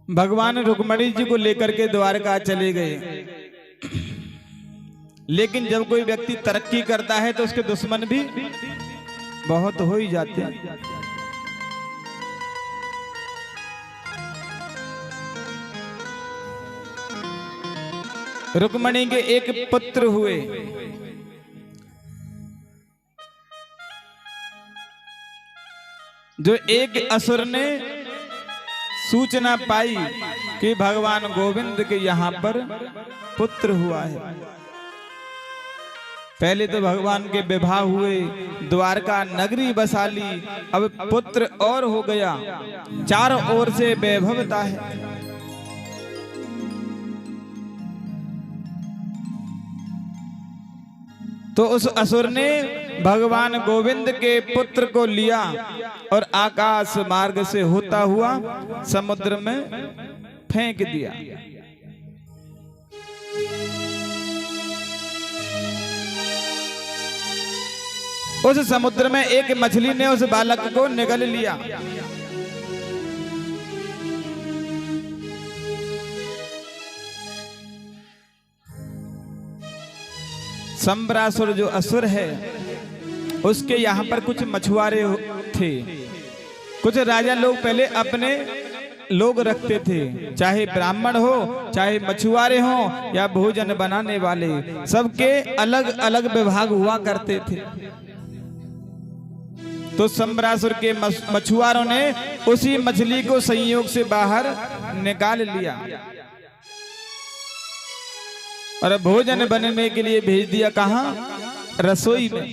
भगवान रुक्मणी जी को लेकर के द्वारका चले गए। लेकिन जब कोई व्यक्ति तरक्की करता है तो उसके दुश्मन भी बहुत हो ही जाते हैं। रुक्मणी के एक पुत्र हुए, जो एक असुर ने सूचना पाई कि भगवान गोविंद के यहाँ पर पुत्र हुआ है। पहले तो भगवान के विवाह हुए, द्वारका नगरी बसा ली, अब पुत्र और हो गया, चारों ओर से वैभवता है। तो उस असुर ने भगवान गोविंद के पुत्र को लिया और आकाश मार्ग से होता हुआ समुद्र में फेंक दिया। उस समुद्र में एक मछली ने उस बालक को निगल लिया। संबरासुर जो असुर है, उसके यहाँ पर कुछ मछुआरे थे। कुछ राजा लोग पहले अपने लोग रखते थे, चाहे ब्राह्मण हो, चाहे मछुआरे हो, या भोजन बनाने वाले, सबके अलग अलग विभाग हुआ करते थे। तो संबरासुर के मछुआरों ने उसी मछली को संयोग से बाहर निकाल लिया और भोजन बनने के लिए भेज दिया। कहां? रसोई में।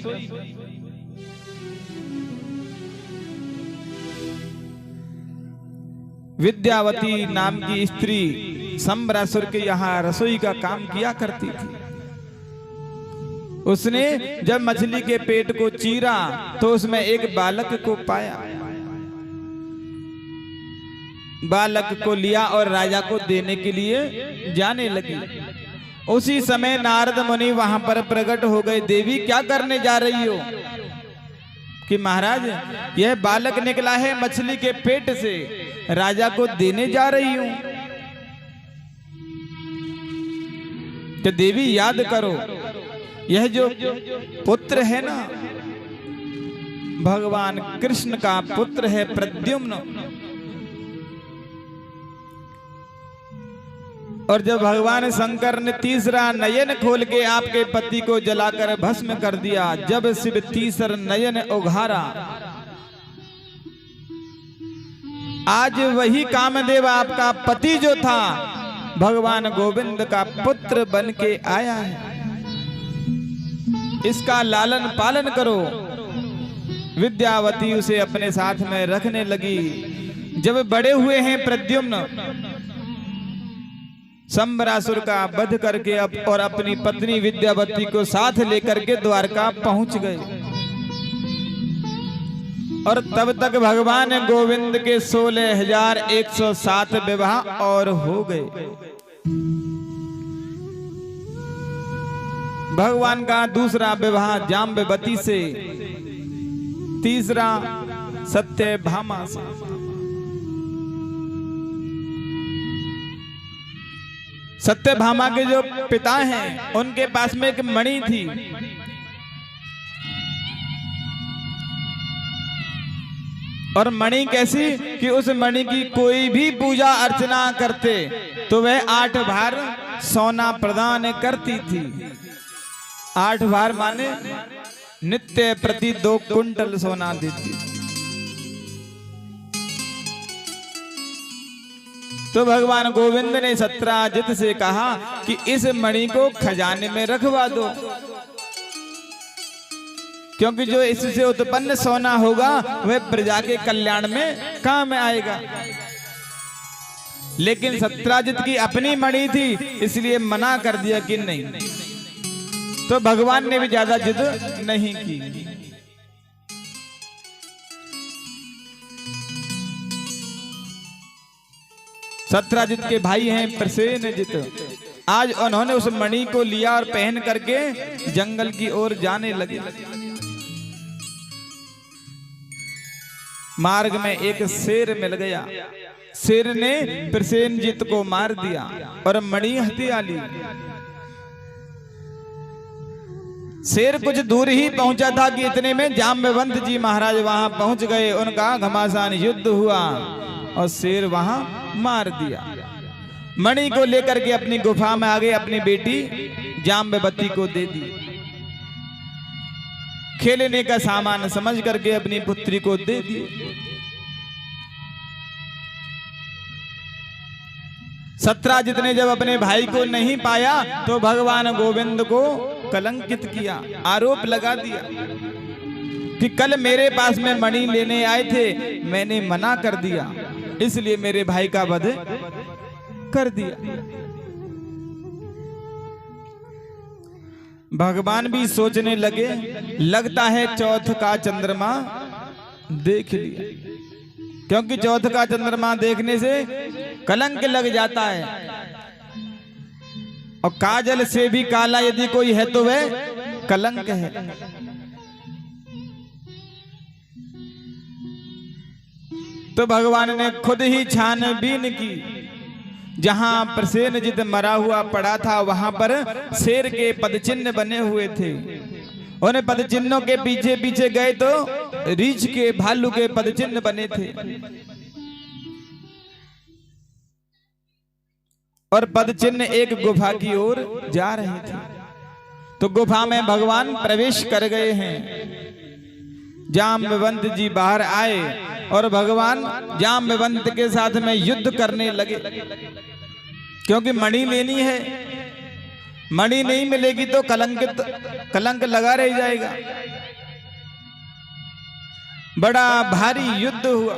विद्यावती नाम की स्त्री संबरासुर के यहाँ रसोई का काम किया करती थी। उसने जब मछली के पेट को चीरा तो उसमें एक बालक को पाया। बालक को लिया और राजा को देने के लिए जाने लगी। उसी समय नारद मुनि वहां पर प्रकट हो गए। देवी, क्या करने जा रही हो? कि महाराज, यह बालक निकला है मछली के पेट से, राजा को देने जा रही हूं। तो देवी, याद करो, यह जो पुत्र है ना, भगवान कृष्ण का पुत्र है प्रद्युम्न। और जब भगवान शंकर ने तीसरा नयन खोल के आपके पति को जलाकर भस्म कर दिया, जब शिव तीसरा नयन उघारा, आज वही कामदेव आपका पति जो था भगवान गोविंद का पुत्र बन के आया है। इसका लालन पालन करो। विद्यावती उसे अपने साथ में रखने लगी। जब बड़े हुए हैं प्रद्युम्न, संबरासुर का वध करके और अपनी पत्नी विद्यावती को साथ लेकर के द्वारका पहुंच गए। और तब तक भगवान गोविंद के 16,107 विवाह और हो गए। भगवान का दूसरा विवाह जाम्बवती से, तीसरा सत्यभामा से। सत्यभामा के जो पिता हैं, उनके पास में एक मणि थी। और मणि कैसी कि उस मणि की कोई भी पूजा अर्चना करते तो वह 8 भार सोना प्रदान करती थी। 8 भार माने नित्य प्रति 2 कुंटल सोना देती। तो भगवान गोविंद ने सत्राजित से कहा कि इस मणि को खजाने में रखवा दो, क्योंकि जो इससे उत्पन्न सोना होगा वह प्रजा के कल्याण में काम आएगा। लेकिन सत्राजित की अपनी मणि थी, इसलिए मना कर दिया कि नहीं। तो भगवान ने भी ज्यादा जिद नहीं की। सत्राजित के भाई हैं प्रसेनजित। आज उन्होंने उस मणि को लिया और पहन करके जंगल की ओर जाने लगे। मार्ग में एक शेर मिल गया। शेर ने प्रसेनजीत को मार दिया और मणि हथिया ली। शेर कुछ दूर ही पहुंचा था कि इतने में जाम्बवंत जी महाराज वहां पहुंच गए। उनका घमासान युद्ध हुआ और शेर वहां मार दिया। मणि को लेकर के अपनी गुफा में आ गए, अपनी बेटी जाम्बवती को दे दी। खेलने का सामान समझ करके अपनी पुत्री को दे दी। सत्राजित ने जब अपने भाई को नहीं पाया तो भगवान गोविंद को कलंकित किया, आरोप लगा दिया कि कल मेरे पास में मणि लेने आए थे, मैंने मना कर दिया, इसलिए मेरे भाई का वध कर दिया। भगवान भी सोचने लगे, लगता है चौथ का चंद्रमा देख लिया, क्योंकि चौथ का चंद्रमा देखने से कलंक लग जाता है। और काजल से भी काला यदि कोई है तो वह कलंक है। तो भगवान ने खुद ही छानबीन की। जहां प्रसेनजीत मरा हुआ पड़ा था वहां पर शेर के पदचिन्ह बने हुए थे। उन पदचिन्हों के पीछे पीछे गए तो रीछ के भालू के पदचिन्ह बने थे और पदचिन्ह एक गुफा की ओर जा रहे थे। तो गुफा में भगवान प्रवेश कर गए हैं। जाम्बवंत जी बाहर आए और भगवान जाम्बवंत के साथ में युद्ध करने लगे, क्योंकि मणि लेनी है। मणि नहीं मिलेगी तो कलंक लगा रह जाएगा। बड़ा भारी युद्ध हुआ।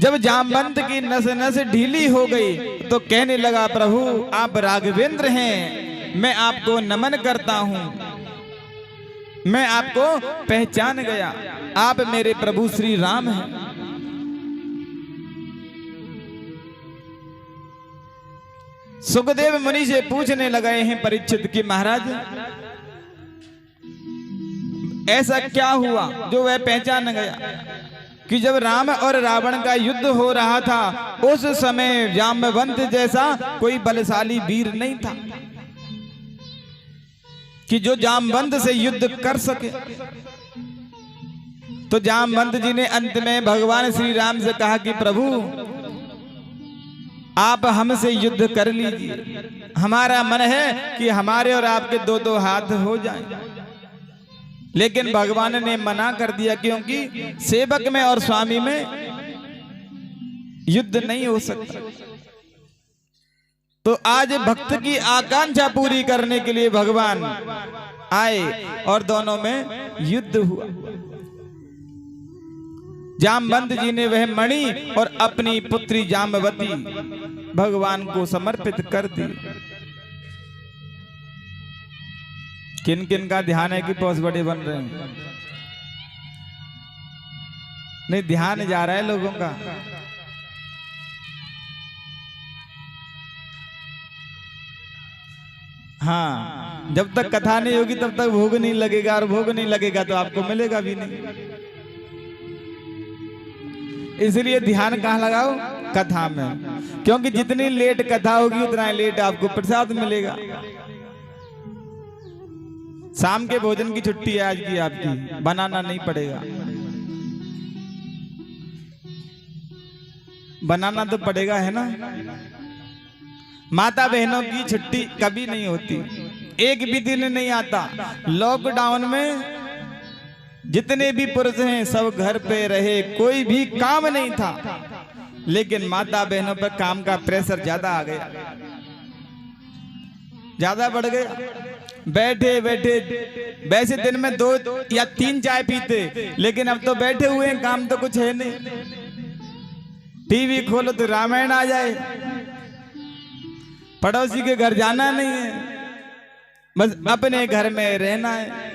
जब जाम्बवंत की नस नस ढीली हो गई तो कहने लगा, प्रभु आप राघवेंद्र हैं, मैं आपको नमन करता हूं, मैं आपको पहचान गया, आप मेरे प्रभु श्री राम हैं। सुखदेव मुनि से पूछने लगे हैं परीक्षित कि महाराज ऐसा क्या हुआ जो वह पहचान गया कि जब राम और रावण का युद्ध हो रहा था उस समय जाम्बवंत जैसा कोई बलशाली वीर नहीं था कि जो जाम्बवंत से युद्ध कर सके। तो जाम्बवंत जी ने अंत में भगवान श्री राम से कहा कि प्रभु आप हमसे युद्ध कर लीजिए, हमारा मन है कि हमारे और आपके दो दो हाथ हो जाएं। लेकिन भगवान ने मना कर दिया, क्योंकि सेवक में और स्वामी में युद्ध नहीं हो सकता। तो आज भक्त की आकांक्षा पूरी करने के लिए भगवान आए और दोनों में युद्ध हुआ। जाम्बवंत जी ने वह मणि और अपनी पुत्री जाम्बवती भगवान को समर्पित कर दी। किन किन का ध्यान है कि पौष बड़े बन रहे हैं? नहीं, ध्यान जा रहा है लोगों का। हाँ, जब तक कथा नहीं होगी तब तक भोग नहीं लगेगा, और भोग नहीं लगेगा तो आपको मिलेगा भी नहीं। इसलिए ध्यान कहाँ लगाओ? कथा में, क्योंकि जितनी लेट कथा होगी उतना लेट आपको प्रसाद मिलेगा। शाम के भोजन की छुट्टी है आज की आपकी, बनाना नहीं पड़ेगा। बनाना तो पड़ेगा, है ना। माता बहनों की छुट्टी कभी नहीं होती, एक भी दिन नहीं आता। लॉकडाउन में जितने भी पुरुष हैं सब घर पे रहे, कोई भी काम नहीं था, लेकिन माता बहनों पर काम का प्रेशर ज्यादा आ गया, ज्यादा बढ़ गया। बैठे बैठे वैसे दिन में 2 या 3 चाय पीते, लेकिन अब तो बैठे हुए हैं, काम तो कुछ है नहीं। टीवी खोलो तो रामायण आ जाए, पड़ोसी के घर जाना नहीं है, बस अपने घर में रहना है।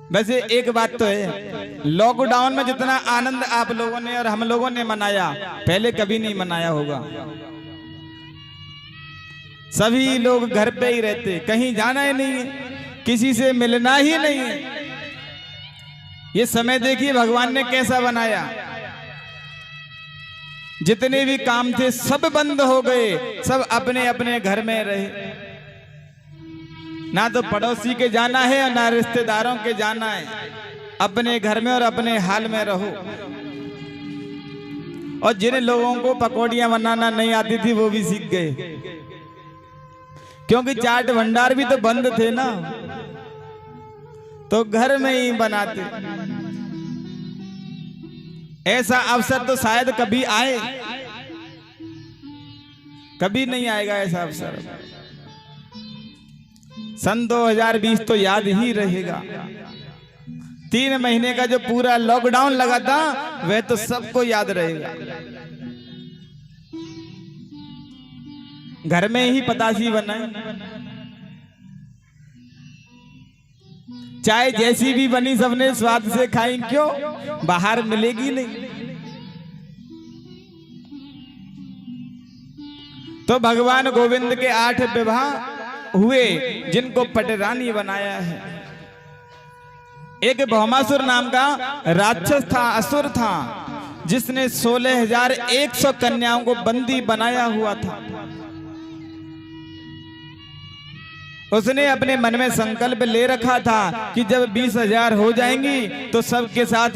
वैसे एक बात तो है, लॉकडाउन में जितना आनंद आप लोगों ने और हम लोगों ने मनाया पहले कभी नहीं मनाया होगा। सभी लोग घर पे ही रहते, कहीं जाना ही नहीं है, किसी से मिलना ही नहीं है। ये समय देखिए भगवान ने कैसा बनाया। जितने भी काम थे सब बंद हो गए, सब अपने अपने घर में रहे। ना तो पड़ोसी के जाना है और ना रिश्तेदारों के जाना है, अपने घर में और अपने हाल में रहो। और जिन लोगों को पकौड़ियां बनाना नहीं आती थी वो भी सीख गए, क्योंकि चाट भंडार भी तो बंद थे ना, तो घर में ही बनाते। ऐसा अवसर तो शायद कभी आए, कभी नहीं आएगा ऐसा अवसर। सन 2020 तो याद ही रहेगा। 3 महीने का जो पूरा लॉकडाउन लगा था वह तो सबको याद रहेगा। घर में ही पतासी बनाए, चाय जैसी भी बनी सबने स्वाद से खाई, क्यों बाहर मिलेगी नहीं। तो भगवान गोविंद के 8 विवाह हुए जिनको पटरानी बनाया है। एक भौमासुर नाम का राक्षस था, असुर था, जिसने 16,100 कन्याओं को बंदी बनाया हुआ था। उसने अपने मन में संकल्प ले रखा था कि जब 20,000 हो जाएंगी तो सबके साथ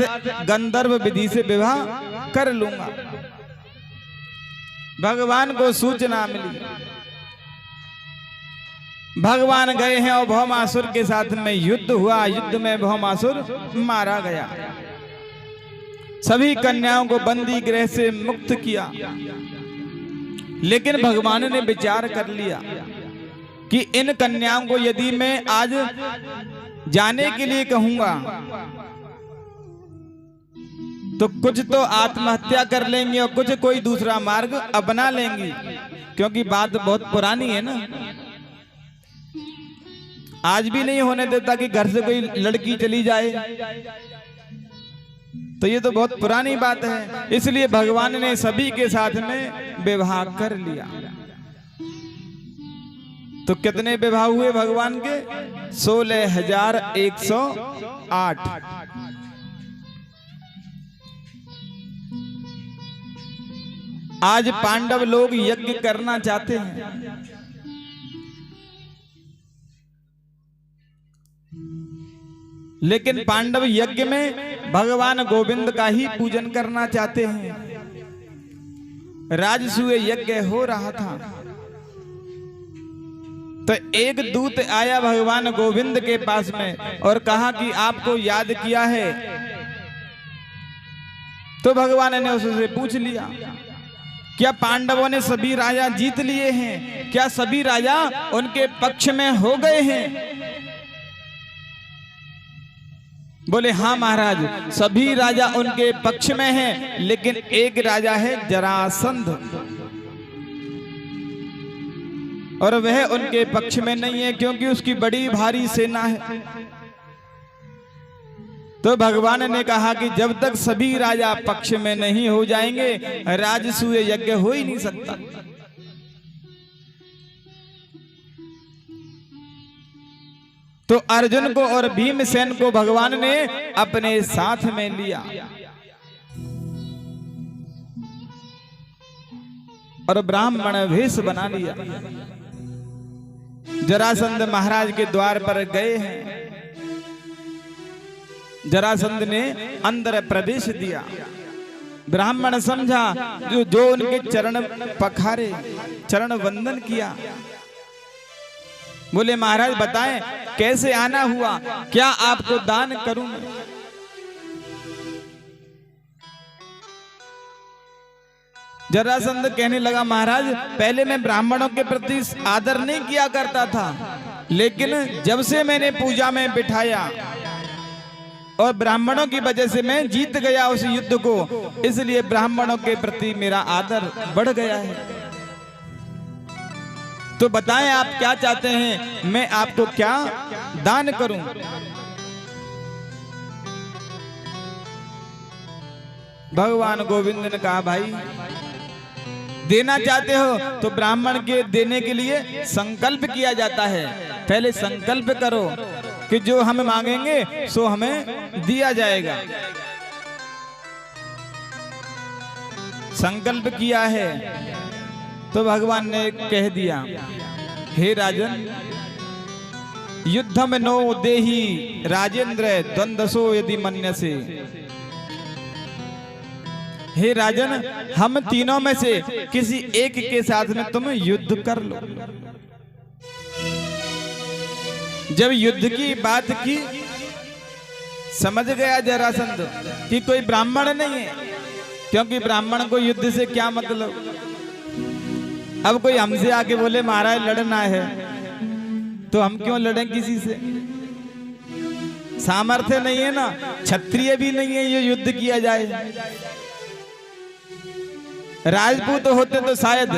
गंधर्व विधि से विवाह कर लूंगा। भगवान को सूचना मिली, भगवान गए हैं और भौमासुर के साथ में युद्ध हुआ। युद्ध में भौमासुर मारा गया, सभी कन्याओं को बंदी गृह से मुक्त किया। लेकिन भगवान ने विचार कर लिया कि इन कन्याओं को यदि मैं आज जाने के लिए कहूंगा तो कुछ तो आत्महत्या कर लेंगे और कुछ कोई दूसरा मार्ग अपना लेंगी, क्योंकि बात बहुत पुरानी है ना। आज भी नहीं होने देता कि घर से कोई लड़की चली जाए, तो ये तो बहुत पुरानी बात है। इसलिए भगवान ने सभी के साथ में विवाह कर लिया। तो कितने विवाह हुए भगवान के? 16,108। आज पांडव लोग यज्ञ करना चाहते हैं, लेकिन पांडव यज्ञ में भगवान गोविंद का ही पूजन करना चाहते हैं। राजसूय यज्ञ हो रहा था तो एक दूत आया भगवान गोविंद के पास में और कहा कि आपको याद किया है। तो भगवान ने उससे पूछ लिया, क्या पांडवों ने सभी राजा जीत लिए हैं? क्या सभी राजा उनके पक्ष में हो गए हैं? बोले हाँ महाराज, सभी राजा उनके पक्ष में हैं, लेकिन एक राजा है जरासंध, और वह उनके पक्ष में नहीं है, क्योंकि उसकी बड़ी भारी सेना है। तो भगवान ने कहा कि जब तक सभी राजा पक्ष में नहीं हो जाएंगे राजसूय यज्ञ हो ही नहीं सकता। तो अर्जुन को और भीमसेन को भगवान ने अपने साथ में लिया और ब्राह्मण वेश बना लिया। जरासंध महाराज के द्वार पर गए हैं। जरासंध ने अंदर प्रवेश दिया। ब्राह्मण समझा, जो उनके चरण पखारे, चरण वंदन किया। बोले महाराज बताएं कैसे आना हुआ, क्या आपको दान करूं? जरासंध कहने लगा, महाराज पहले मैं ब्राह्मणों के प्रति आदर नहीं किया करता था, लेकिन जब से मैंने पूजा में बिठाया और ब्राह्मणों की वजह से मैं जीत गया उस युद्ध को, इसलिए ब्राह्मणों के प्रति मेरा आदर बढ़ गया है। तो बताएं आप क्या चाहते हैं, मैं आपको क्या दान करूं? भगवान गोविंद ने कहा, भाई देना चाहते हो तो ब्राह्मण के देने के लिए संकल्प किया जाता है, पहले संकल्प करो कि जो हम मांगेंगे सो हमें दिया जाएगा। संकल्प किया है तो भगवान ने कह दिया, हे राजन, युद्धम नो देहि राजेंद्र द्वंद्वसो यदि मन्यसे। हे राजन, हम तीनों में से किसी एक के साथ में तुम युद्ध कर लो। जब युद्ध की बात की, समझ गया जरासंध कि कोई ब्राह्मण नहीं है, क्योंकि ब्राह्मण को युद्ध से क्या मतलब। अब कोई हमसे आके बोले महाराज लड़ना है, तो हम क्यों लड़ें किसी से। सामर्थ्य नहीं है ना, क्षत्रिय भी नहीं है ये युद्ध किया जाए। राजपूत होते तो शायद,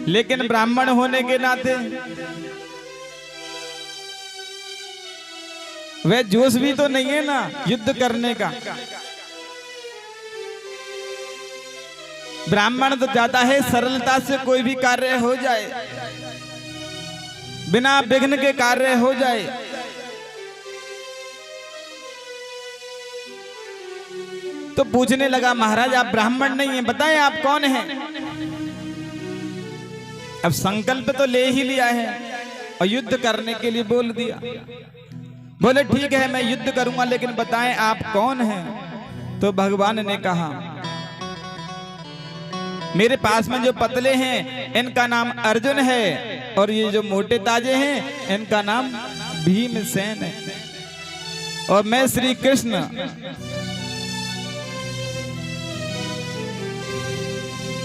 लेकिन ब्राह्मण होने के नाते वह जोश भी तो नहीं है ना युद्ध करने का। ब्राह्मण तो चाहता है सरलता से कोई भी कार्य हो जाए, बिना विघ्न के कार्य हो जाए। तो पूछने लगा, महाराज आप ब्राह्मण नहीं हैं, बताएं आप कौन हैं। अब संकल्प तो ले ही लिया है और युद्ध करने के लिए बोल दिया। बोले ठीक है मैं युद्ध करूंगा, लेकिन बताएं आप कौन हैं। तो भगवान ने कहा, मेरे पास में जो पतले हैं इनका नाम अर्जुन है, और ये जो मोटे ताजे हैं इनका नाम भीमसेन है, और मैं श्री कृष्ण।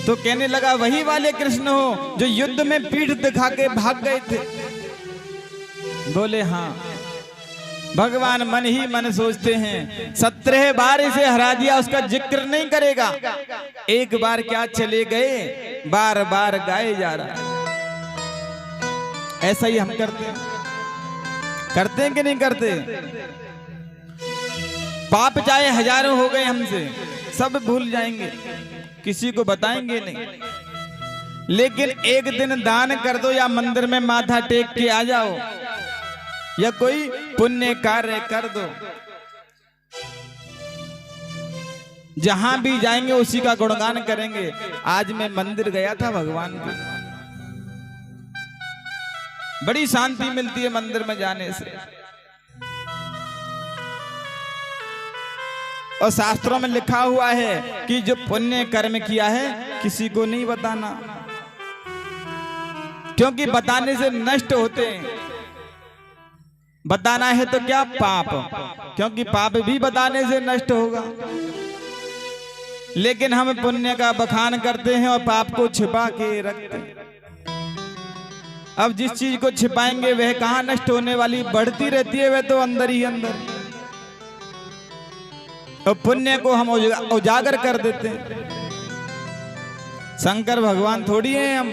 तो कहने लगा, वही वाले कृष्ण हो जो युद्ध में पीठ दिखा के भाग गए थे। बोले हाँ। भगवान मन ही मन सोचते हैं, 17 बार इसे हरा दिया, उसका जिक्र नहीं करेगा। एक बार क्या चले गए, बार बार गाए जा रहा है। ऐसा ही हम करते हैं कि नहीं करते। पाप चाहे हजारों हो गए हमसे, सब भूल जाएंगे, किसी को बताएंगे नहीं। लेकिन एक दिन दान कर दो, या मंदिर में माथा टेक के आ जाओ, या कोई पुण्य कार्य कर दो, जहां भी जाएंगे उसी का गुणगान करेंगे। आज मैं मंदिर गया था भगवान के, बड़ी शांति मिलती है मंदिर में जाने से। और शास्त्रों में लिखा हुआ है कि जो पुण्य कर्म किया है किसी को नहीं बताना, क्योंकि बताने से नष्ट होते हैं। बताना है तो क्या, पाप, क्योंकि पाप भी बताने से नष्ट होगा। लेकिन हम पुण्य का बखान करते हैं और पाप को छिपा के रखते हैं। अब जिस चीज को छिपाएंगे वह कहां नष्ट होने वाली, बढ़ती रहती है वह तो अंदर ही अंदर। और पुण्य को हम उजागर कर देते हैं। शंकर भगवान थोड़ी हैं हम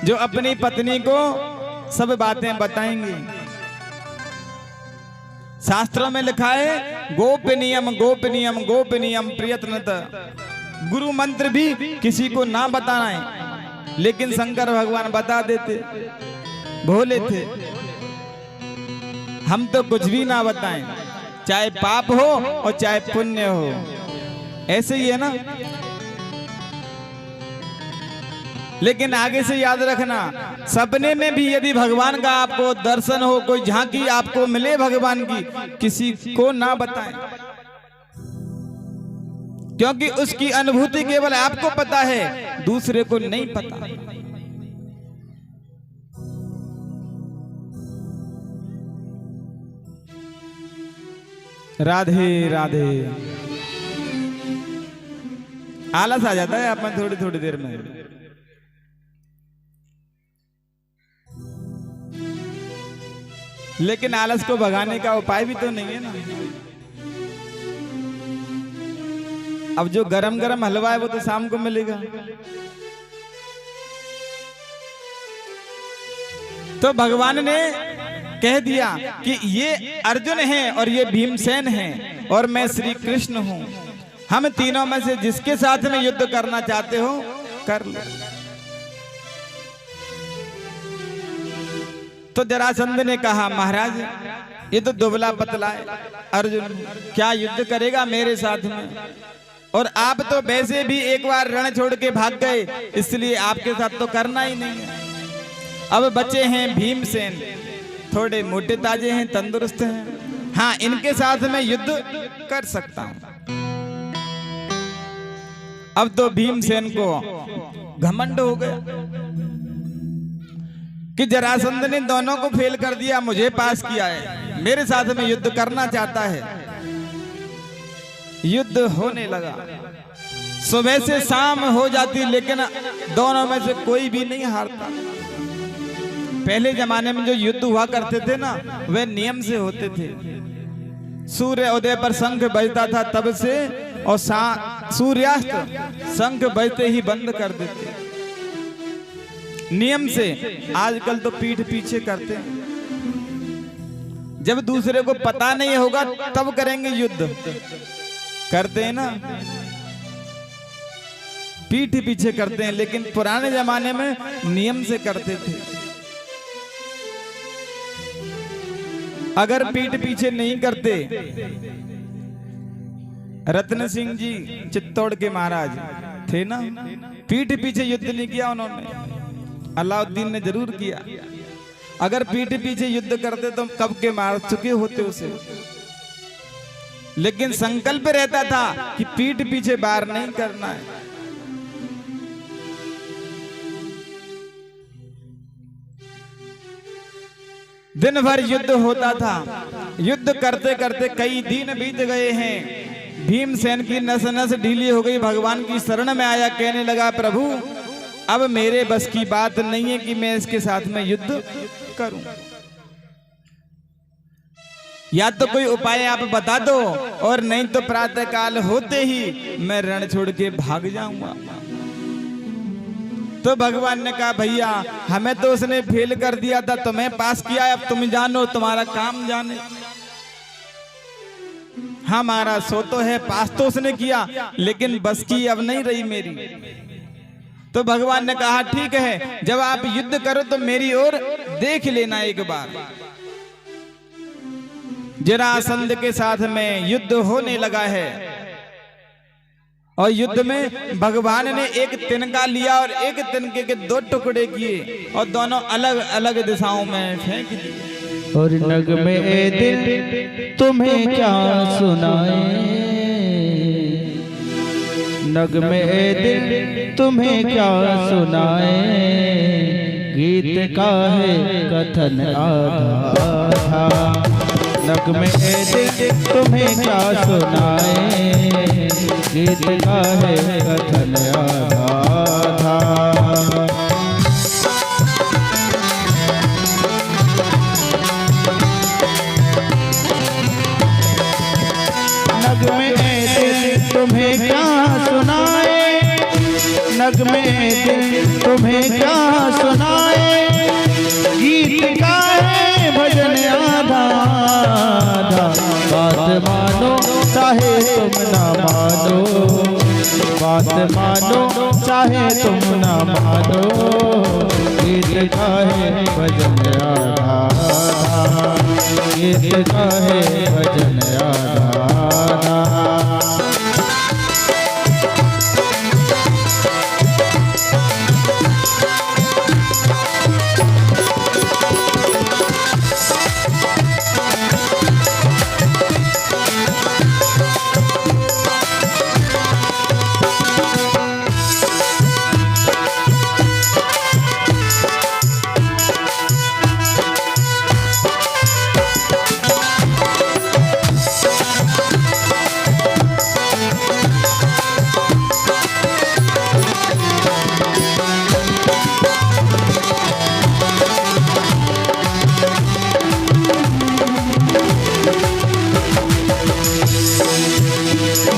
जो अपनी पत्नी को सब बातें बताएंगे। शास्त्रों में लिखा है, गोपनीयम गोपनीयम गोपनीयम प्रयत्नत। गुरु मंत्र भी किसी को ना बताना है, लेकिन शंकर भगवान बता देते, भोले थे। हम तो कुछ भी ना बताएं, चाहे पाप हो और चाहे पुण्य हो, ऐसे ही है ना। लेकिन आगे से याद रखना, सपने में भी यदि भगवान का आपको दर्शन हो, कोई झांकी आपको मिले भगवान की, किसी को ना बताएं, क्योंकि उसकी अनुभूति केवल आपको पता है, दूसरे को नहीं पता। राधे राधे। आलस आ जाता है आप में थोड़ी थोड़ी देर में। लेकिन आलस को भगाने का उपाय भी तो नहीं है ना। अब जो गरम गरम हलवा है वो तो शाम को मिलेगा। तो भगवान ने कह दिया कि ये अर्जुन हैं और ये भीमसेन हैं और मैं श्री कृष्ण हूं। हम तीनों में से जिसके साथ में युद्ध करना चाहते हो कर लो। तो जरासंध ने कहा महाराज ये तो दुबला पतला है, अर्जुन क्या युद्ध करेगा मेरे साथ में, और आप तो वैसे भी एक बार रण छोड़ के भाग गए, इसलिए आपके साथ तो करना ही नहीं है। अब बचे हैं भीमसेन, थोड़े मोटे ताजे हैं, तंदुरुस्त हैं, हाँ इनके साथ मैं युद्ध कर सकता हूं। अब तो भीमसेन को घमंड हो गया कि जरासंध ने दोनों को फेल कर दिया, मुझे पास किया है, मेरे साथ में युद्ध करना चाहता है। युद्ध होने लगा, सुबह से शाम हो जाती, लेकिन दोनों में से कोई भी नहीं हारता। पहले जमाने में जो युद्ध हुआ करते थे ना, वे नियम से होते थे। सूर्य उदय पर शंख बजता था तब से, और सूर्यास्त शंख बजते ही बंद कर देते, नियम से। आजकल तो पीठ पीछे करते हैं, जब दूसरे को पता नहीं होगा तब करेंगे युद्ध, करते हैं ना, पीठ पीछे करते हैं। लेकिन पुराने जमाने में नियम से करते थे। अगर पीठ पीछे नहीं करते, रत्न सिंह जी चित्तौड़ के महाराज थे ना, पीठ पीछे युद्ध नहीं किया उन्होंने, अलाउद्दीन ने जरूर किया। अगर पीठ पीछे युद्ध करते तो कब के मार चुके होते उसे, लेकिन संकल्प रहता था कि पीठ पीछे बार नहीं करना है। दिन भर युद्ध होता था, युद्ध करते करते कई दिन बीत गए हैं। भीमसेन की नस नस ढीली हो गई, भगवान की शरण में आया, कहने लगा प्रभु अब मेरे बस की बात नहीं है कि मैं इसके साथ में युद्ध करूं, या तो कोई उपाय आप बता दो, और नहीं तो प्रातः काल होते ही मैं रण छोड़ के भाग जाऊंगा। तो भगवान ने कहा भैया हमें तो उसने फेल कर दिया था, तुम्हें पास किया है, अब तुम जानो, तुम्हारा काम जाने। हमारा सो तो है, पास तो उसने किया, लेकिन बस की अब नहीं रही मेरी। तो भगवान ने कहा ठीक है, जब आप युद्ध करो तो मेरी ओर देख लेना एक बार। जरासंध के साथ में युद्ध होने लगा है, और युद्ध में भगवान ने एक तिनका लिया और एक तिनके के दो टुकड़े किए, और दोनों अलग अलग दिशाओं में फेंक दिए। और नगमे दिल तुम्हें क्या सुनाए, नगमे दिल तुम्हें क्या सुनाए, गीत का है कथन आधा। नगमे दिल तुम्हें क्या सुनाए, गीत का है कथन आधा। नगमे दिल तुम्हें क्या सुनाए, नगमे दिल तुम्हें क्या सुनाए, गीत का है भजन आधा। बात मानो चाहे तुम ना मानो, बात मानो चाहे तुम ना मानो, गीत का है भजन आधा, गीत का है भजन आधा।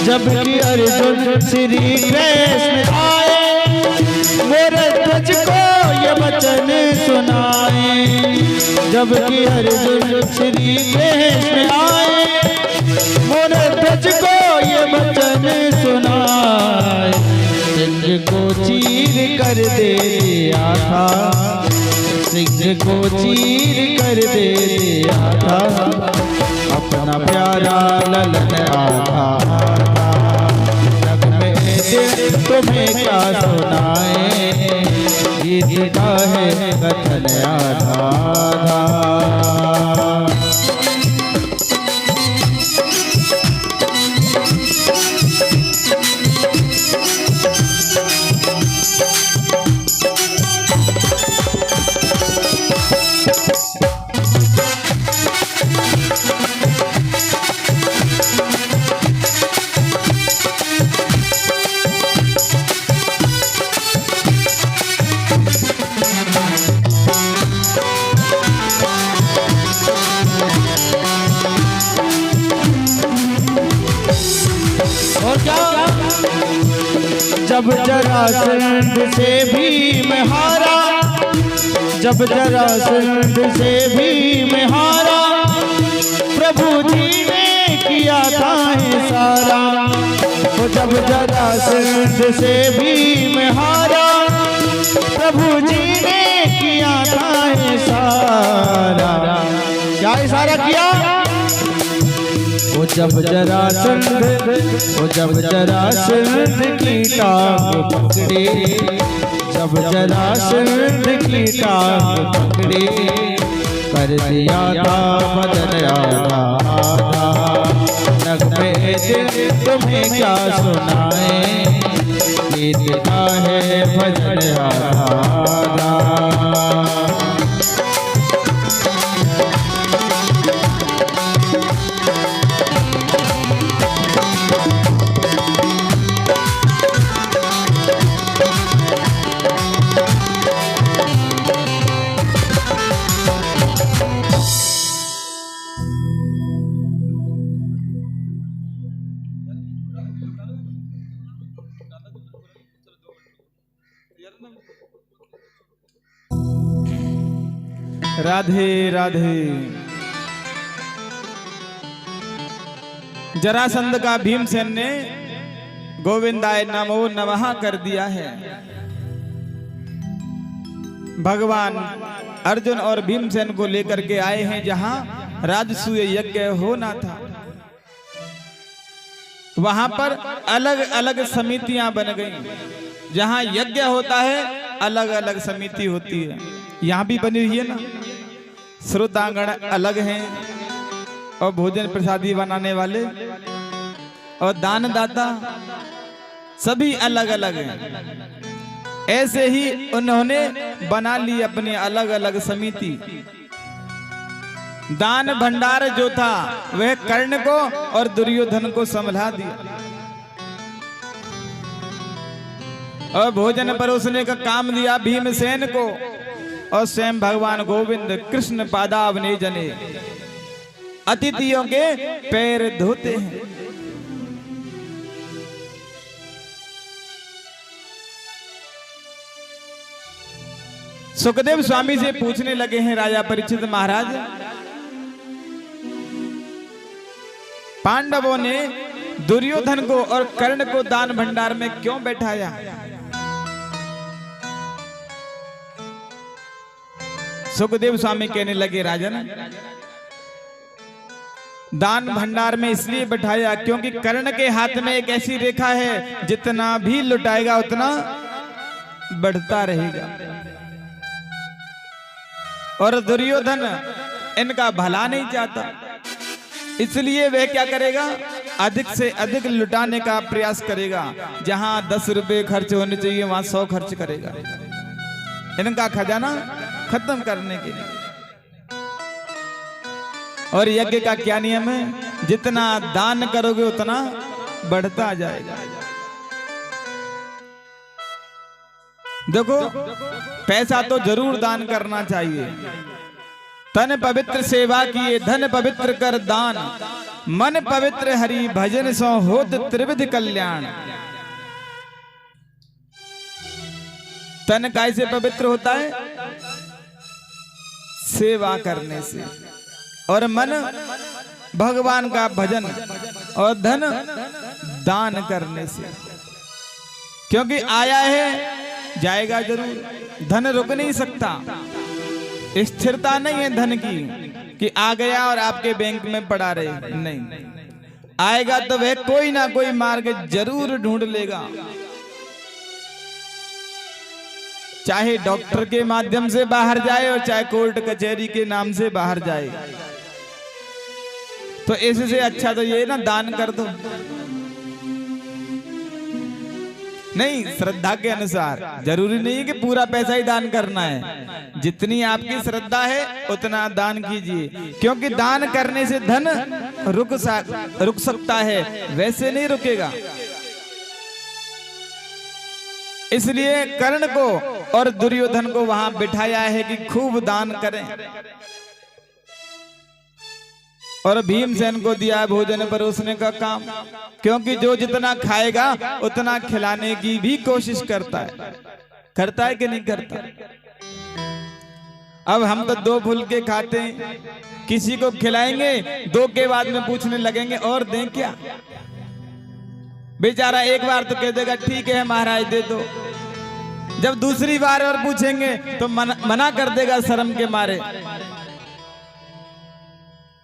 जब कि अर्जुन श्री कृष्ण आए, मोरे ध्वज को ये वचन सुनाए। जब कि अर्जुन श्री कृष्ण आए, मोरे ध्वज को ये वचन सुनाए। सिंह को चीर कर दे दिया था, सिंह को चीर कर दे दिया था अपना प्यारा ललन आधा आधा। जग में दिल तुम्हें क्या सुनाए, गीत का है कथन आधा आधा। जब जरासंध से भीम हारा, जब जरासंध से भीम हारा, प्रभु जी ने किया था सारा। जब जरासंध से भीम हारा, प्रभु जी ने किया था सारा। क्या इशारा किया? वो जब जरासंध, वो जब जरासंध की टांग पकड़े, जब जरासंध की टांग पकड़े, कर दिया था बदन आधा आधा। नग में दिल तुम्हें क्या सुनाए, गीत का है भजन आधा आधा। राधे राधे। जरासंध का भीमसेन ने गोविंदाय नमो नमः कर दिया है। भगवान अर्जुन और भीमसेन को लेकर के आए हैं जहां राजसूय यज्ञ होना था। वहां पर अलग अलग समितियां बन गई। जहां यज्ञ होता है अलग अलग समिति होती है। यहां भी बनी हुई है ना। श्रोतागण अलग हैं और भोजन प्रसादी बनाने वाले और दानदाता सभी अलग अलग हैं। ऐसे ही उन्होंने बना ली अपनी अलग अलग समिति। दान भंडार जो था वह कर्ण को और दुर्योधन को संभला दिया और भोजन परोसने का काम दिया भीमसेन को और स्वयं भगवान गोविंद कृष्ण पादावने जने अतिथियों के पैर धोते हैं। सुखदेव स्वामी से पूछने लगे हैं राजा परीक्षित महाराज, पांडवों ने दुर्योधन को और कर्ण को दान भंडार में क्यों बैठाया? सुखदेव स्वामी कहने लगे, राजन दान भंडार में इसलिए बैठाया क्योंकि कर्ण के हाथ में एक ऐसी रेखा है जितना भी लुटाएगा उतना बढ़ता रहेगा और दुर्योधन इनका भला नहीं चाहता, इसलिए वह क्या करेगा, अधिक से अधिक लुटाने का प्रयास करेगा। जहां 10 रुपए खर्च होने चाहिए वहां 100 खर्च करेगा इनका खजाना खत्म करने के लिए। और यज्ञ का क्या नियम है, जितना दान करोगे उतना बढ़ता जाएगा। देखो पैसा तो जरूर दान करना चाहिए। तन पवित्र सेवा किए धन पवित्र कर दान, मन पवित्र हरि भजन सो होत त्रिविध कल्याण। तन कैसे पवित्र होता है? सेवा करने से। और मन भगवान का भजन और धन दान करने से। क्योंकि आया है जाएगा जरूर, धन रुक नहीं सकता। स्थिरता नहीं है धन की कि आ गया और आपके बैंक में पड़ा रहे, नहीं, आएगा तो वह कोई ना कोई मार्ग जरूर ढूंढ लेगा, चाहे डॉक्टर के माध्यम से बाहर जाए और चाहे कोर्ट कचहरी के नाम से बाहर जाए। तो इससे अच्छा तो ये ना दान कर दो, नहीं, श्रद्धा के अनुसार, जरूरी नहीं है कि पूरा पैसा ही दान करना है, जितनी आपकी श्रद्धा है उतना दान कीजिए, क्योंकि दान करने से धन रुक सकता है, वैसे नहीं रुकेगा। इसलिए कर्ण को और दुर्योधन को वहां बिठाया है कि खूब दान करें, और भीमसेन को दिया भोजन परोसने का काम, क्योंकि जो जितना खाएगा उतना खिलाने की भी कोशिश करता है कि नहीं करता। अब हम तो 2 फुलके खाते हैं, किसी को खिलाएंगे 2 के बाद में पूछने लगेंगे और दें क्या, बेचारा एक बार तो कह देगा ठीक है महाराज दे दो, जब दूसरी बार और पूछेंगे तो मना कर देगा शर्म के मारे।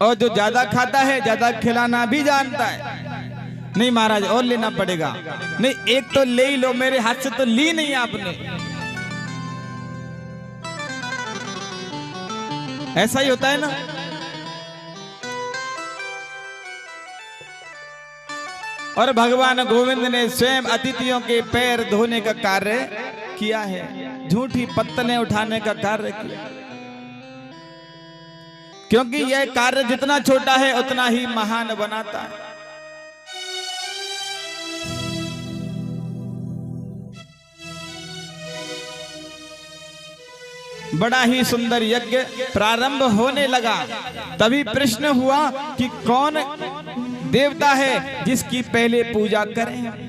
और जो ज्यादा खाता है ज्यादा खिलाना भी जानता है, नहीं महाराज और लेना पड़ेगा, नहीं एक तो ले ही लो, मेरे हाथ से तो ली नहीं आपने, ऐसा ही होता है ना। और भगवान गोविंद ने स्वयं अतिथियों के पैर धोने का कार्य किया है, झूठी पत्तलें उठाने का कार्य किया, क्योंकि यह कार्य जितना छोटा है उतना ही महान बनाता है। बड़ा ही सुंदर यज्ञ प्रारंभ होने लगा, तभी प्रश्न हुआ कि कौन देवता है जिसकी पहले पूजा करें।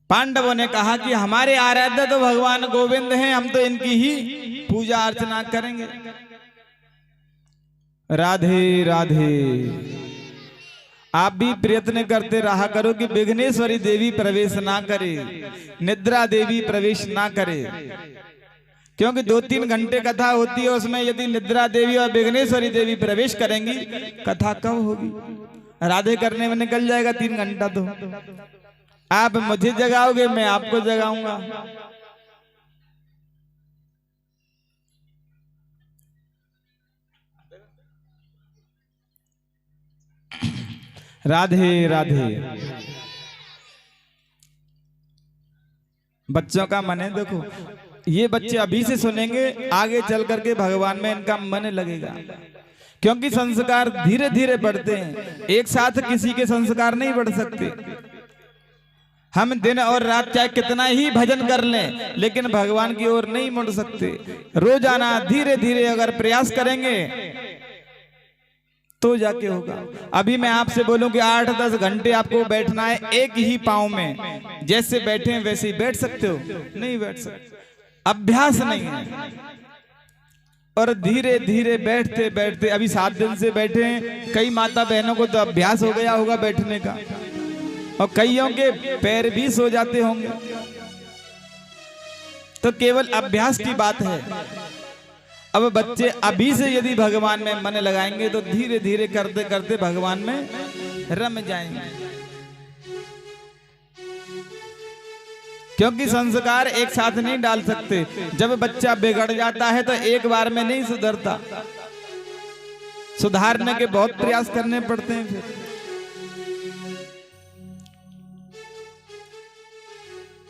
पांडवों ने कहा कि हमारे आराध्य तो भगवान गोविंद हैं, हम तो इनकी ही पूजा अर्चना करेंगे। राधे राधे। आप भी प्रयत्न करते रहा करो कि विघ्नेश्वरी देवी प्रवेश ना करे, निद्रा देवी प्रवेश ना करे, क्योंकि 2-3 घंटे कथा होती है, उसमें यदि निद्रा देवी और विघ्नेश्वरी देवी प्रवेश करेंगी, कथा कब होगी? राधे करने में निकल जाएगा 3 घंटा। तो आप मुझे जगाओगे, मैं आपको जगाऊंगा। राधे राधे। बच्चों का मन है, देखो ये बच्चे अभी से सुनेंगे, आगे चल करके भगवान में इनका मन लगेगा, क्योंकि संस्कार धीरे धीरे बढ़ते हैं, एक साथ किसी के संस्कार नहीं बढ़ सकते। हम दिन और रात चाहे कितना ही भजन कर लें, लेकिन भगवान की ओर नहीं मुड़ सकते। रोजाना धीरे धीरे अगर प्रयास करेंगे तो जाके होगा। अभी मैं आपसे बोलूं कि 8-10 घंटे आपको बैठना है एक ही पांव में, जैसे बैठे वैसे ही बैठ सकते हो? नहीं बैठ सकते, अभ्यास नहीं है। और धीरे धीरे बैठते बैठते, अभी 7 दिन से बैठे हैं, कई माता बहनों को तो अभ्यास हो गया होगा बैठने का, और कईयों के पैर भी सो जाते होंगे। तो केवल अभ्यास की बात है। अब बच्चे अभी से यदि भगवान में मन लगाएंगे तो धीरे धीरे करते करते भगवान में रम जाएंगे, क्योंकि संस्कार एक साथ नहीं डाल सकते। जब बच्चा बिगड़ जाता है तो एक बार में नहीं सुधरता, सुधारने के बहुत प्रयास करने पड़ते हैं। फिर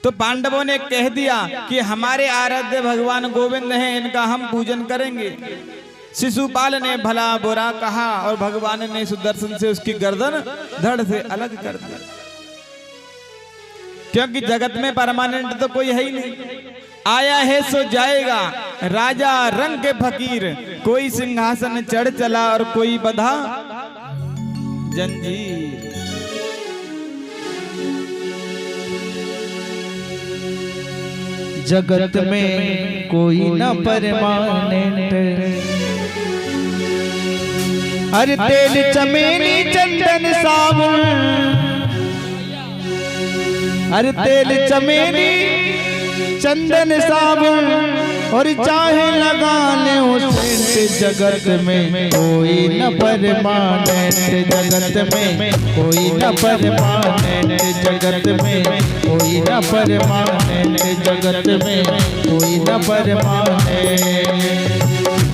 तो पांडवों ने कह दिया कि हमारे आराध्य भगवान गोविंद हैं, इनका हम पूजन करेंगे। शिशुपाल ने भला बुरा कहा और भगवान ने सुदर्शन से उसकी गर्दन धड़ से अलग कर दी, क्योंकि जगत में परमानेंट तो कोई है ही नहीं। आया है सो जाएगा, राजा रंग के फकीर, कोई सिंहासन चढ़ चला और कोई बंधा जंजीर। जगत में कोई न परमानेंट, हर तेल चमेली चंदन साबुन, अरे तेल चमेली चंदन साबुन और चाहे लगा ले सेंट जगत में कोई न परमानेंट, जगत में कोई न परमानेंट, जगत में कोई न परमानेंट, जगत में कोई न परमानेंट।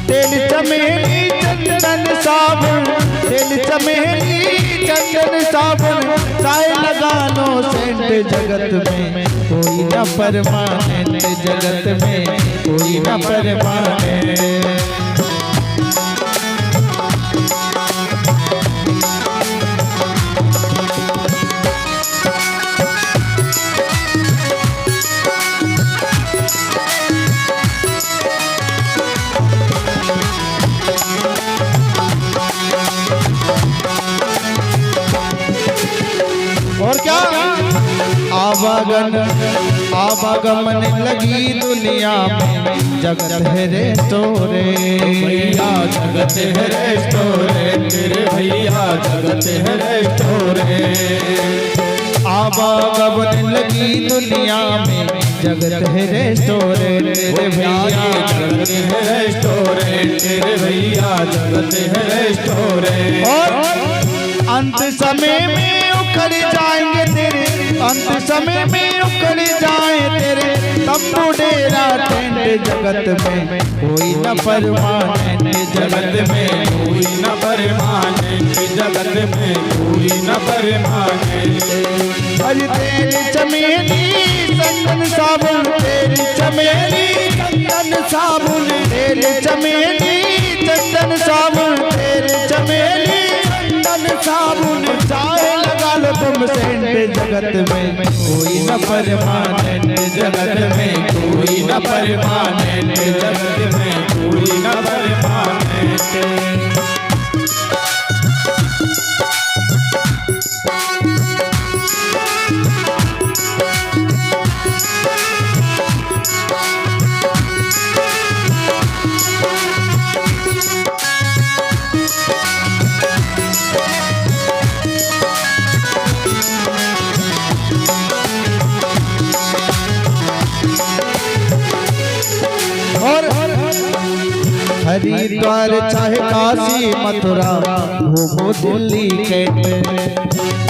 तेल चमेली चंदन साबुन, तेल चमेली चंदन साबुन, चाहे लगा लो सेंट जगत में कोई न परमानेंट, जगत में कोई न परमानेंट। और क्या आवागमन लगी दुनिया में, जगत है रे तोरे भैया जगत है रेस्टोरेंट रे भैया जगत है रेस्टोरेंट। आवागमन लगी दुनिया में, जगत है रेस्टोरेंट रे भैया जगत है रेस्टोरेंट रे भैया जगत है रेस्टोरेंट। और अंत समय में उखड़ जाएंगे तेरे, अंत समय में उखड़ जाए तेरे तंबू डेरा टेंट, जगत में कोई न परमानेंट, जगत में कोई न परमानेंट, जगत में कोई न परमानेंट। अरे तेरी चमेली चंदन साबुन, तेरी चमेली चंदन साबुन, तेरी चमेली चंदन साबुन, तेरी चमेली चंदन साबुन, चाहे लगा लो तुम सेंट जगत में कोई न परमानेंट, जगत में कोई न परमानेंट, जगत में कोई न परमानेंट। हरिद्वार चाहे काशी मथुरा, घूमो दिल्ली कैंट,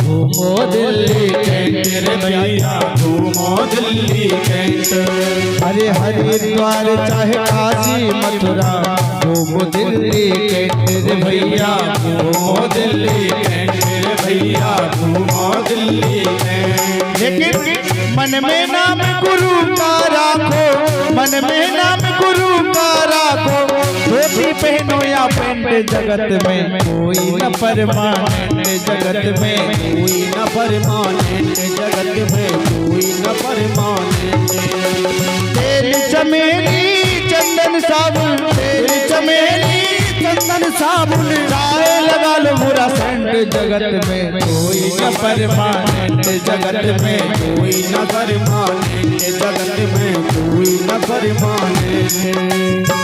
घूमो दिल्ली कैंट रे भैया घूमो दिल्ली कैंट। अरे हरिद्वार चाहे काशी मथुरा, घूमो दिल्ली कैंट रे भैया घूमो दिल्ली कैंट रे भैया घूमो दिल्ली कैंट। लेकिन मन में नाम गुरु का राखो, मन में नाम गुरु का राखो, धोती पहनो या पेंट, जगत में कोई न परमानेंट, जगत में कोई न परमानेंट, जगत में कोई न परमानेंट। तेरी चमेली चंदन साबुन, तेरी चमेली चंदन साबुन, चाहे लगा लो बुरा सेंट, जगत में कोई न परमानेंट, जगत में कोई न परमानेंट, जगत में कोई न परमानेंट।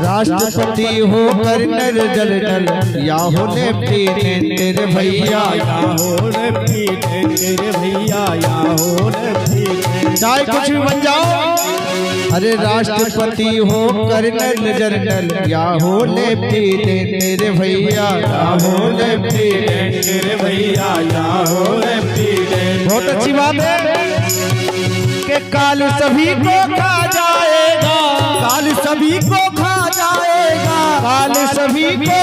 राष्ट्रपति हो कर्नल जनरल या हो लेफ्टिनेंट रे भैया, या हो लेफ्टिनेंट रे भैया, या हो लेफ्टिनेंट। चाहे कुछ भी बन जाओ, अरे राष्ट्रपति हो कर्नल जनरल या हो लेफ्टिनेंट रे भैया, या हो लेफ्टिनेंट रे भैया, या हो लेफ्टिनेंट। बहुत अच्छी बात है कि काल सभी को खा जाएगा, काल सभी को खा जाएगा, काल सभी को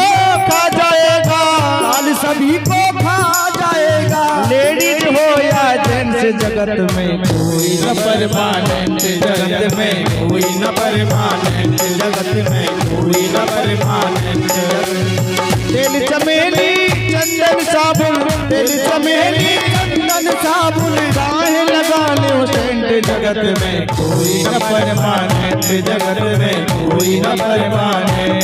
खा जाएगा, काल सभी को खा जाएगा। लेडीज हो या जेंट्स जगत में कोई न परमानेंट, जगत में कोई न परमानेंट, जगत में कोई न परमानेंट। तेल चमेली चंदन साबुन, तेल चमेली चंदन साबुन चाहे लगा लो सेंट, जगत में कोई न परमानेंट, जगत में कोई न परमानेंट।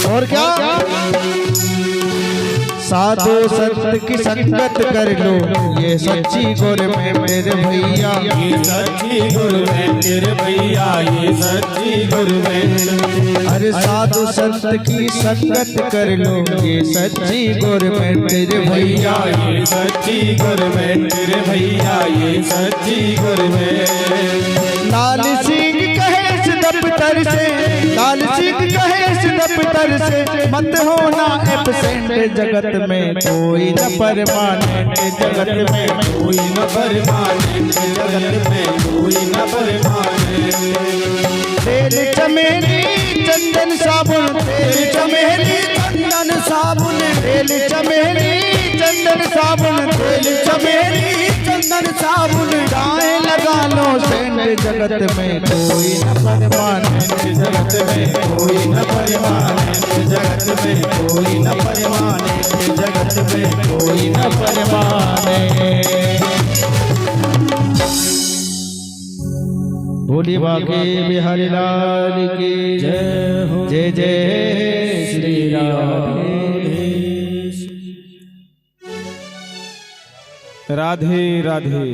और क्या साधु संत की संगत कर लो, ये सच्ची गुर में मेरे भैया, ये सच्ची गुरु है तेरे भैया, ये सच्ची गुरु है। अरे साधु संत की संगत कर लो, ये सच्ची गुर में मेरे भैया, ये सच्ची गुरु है तेरे भैया, ये सच्ची गुरु है। लाल सिंह कहे इस दफ्तर से, लाल सिंह कहे इस दफ्तर से, मत होना एब्सेंट, जगत में कोई न परमानेंट, जगत में कोई न परमानेंट, जगत में कोई न परमानेंट। तेल चमेली चंदन साबुन, तेल चमेली चंदन साबुन, तेल चमेली चंदन साबुन, तेल चमेली चंदन साबुन चाहे लगा लो सेंट, जगत में कोई न परमानेंट, जगत में कोई न परमानेंट, जगत में कोई न परमानेंट, जगत में कोई न परमानेंट। भोले बाके बिहारी लाल की जय हो, जय जय श्री राधे राधे।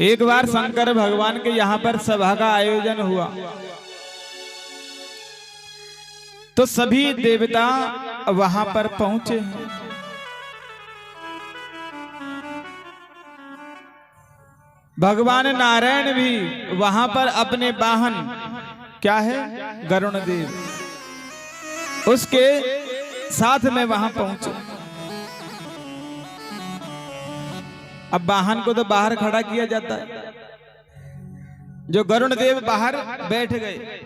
एक बार शंकर भगवान के यहाँ पर सभा का आयोजन हुआ तो सभी देवता वहां पर पहुंचे हैं। भगवान नारायण भी वहां पर अपने वाहन क्या है गरुण देव उसके साथ में वहां पहुंचे। अब वाहन को तो बाहर खड़ा किया जाता है, जो गरुण देव बाहर बैठ गए।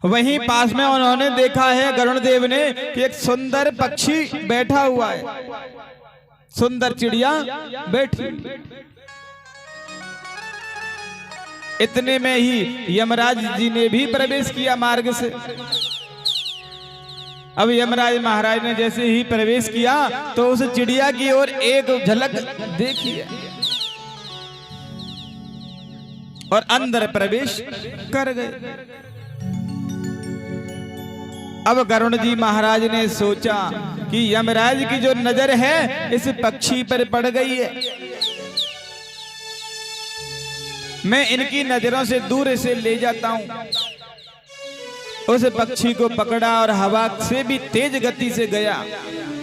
वहीं पास में उन्होंने देखा है गरुण देव ने कि एक सुंदर पक्षी बैठा हुआ है, सुंदर चिड़िया बैठी। इतने में ही यमराज जी ने भी प्रवेश किया मार्ग से। अब यमराज महाराज ने जैसे ही प्रवेश किया तो उस चिड़िया की ओर एक झलक देखी और अंदर प्रवेश कर गए। अब गरुण जी महाराज ने सोचा कि यमराज की जो नजर है इस पक्षी पर पड़ गई है, मैं इनकी नजरों से दूर से ले जाता हूं। उस पक्षी को पकड़ा और हवा से भी तेज गति से गया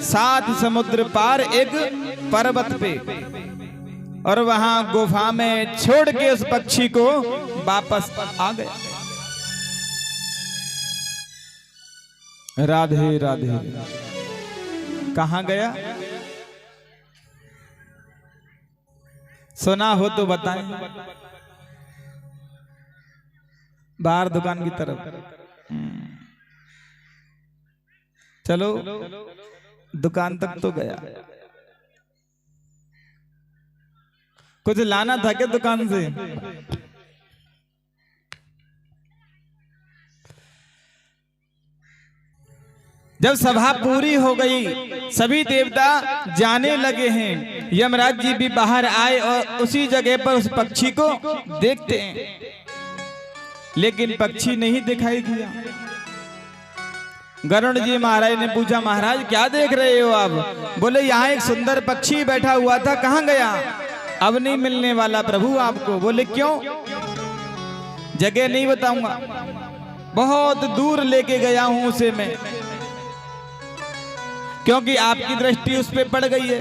7 समुद्र पार एक पर्वत पे, और वहां गुफा में छोड़ के उस पक्षी को वापस आ गया। राधे राधे। कहां गया सुना हो तो बताएं। बाहर दुकान की तरफ। चलो दुकान तक तो गया। कुछ लाना था क्या दुकान से? जब सभा पूरी हो गई, सभी देवता जाने लगे हैं, यमराज जी भी बाहर आए और उसी जगह पर उस पक्षी को देखते हैं, लेकिन पक्षी नहीं दिखाई दिया। गरुड़ जी महाराज ने पूछा, महाराज क्या देख रहे हो आप? बोले यहाँ एक सुंदर पक्षी बैठा हुआ था, कहाँ गया? अब नहीं मिलने वाला प्रभु आपको। बोले क्यों? जगह नहीं बताऊंगा, बहुत दूर लेके गया हूं उसे मैं, क्योंकि आपकी दृष्टि उस पे पड़ गई है,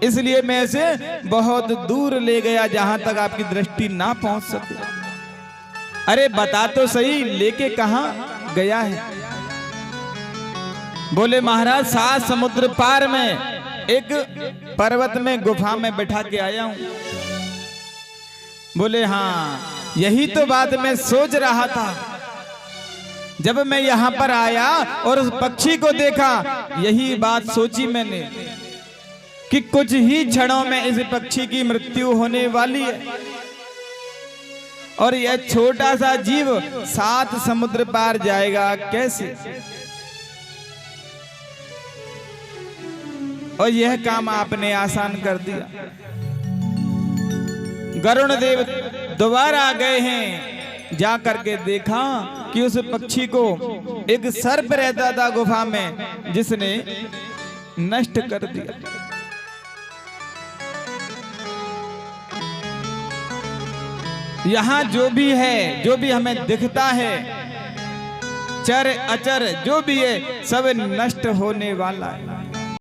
इसलिए मैं इसे बहुत दूर ले गया जहां तक आपकी दृष्टि ना पहुंच सके। अरे बता तो सही, लेके कहां गया है? बोले महाराज 7 समुद्र पार में एक पर्वत में गुफा में बैठा के आया हूं। बोले हाँ, यही तो बात मैं सोच रहा था। जब मैं यहां पर आया और उस पक्षी को देखा, यही बात सोची मैंने कि कुछ ही क्षणों में इस पक्षी की मृत्यु होने वाली है, और यह छोटा सा जीव 7 समुद्र पार जाएगा कैसे? और यह काम आपने आसान कर दिया। गरुड़ देव दोबारा गए हैं, जा करके देखा कि उस पक्षी को एक सर्प रहता था गुफा में, जिसने नष्ट कर दिया। यहां जो भी है, जो भी हमें दिखता है, चर अचर जो भी है, सब नष्ट होने वाला है।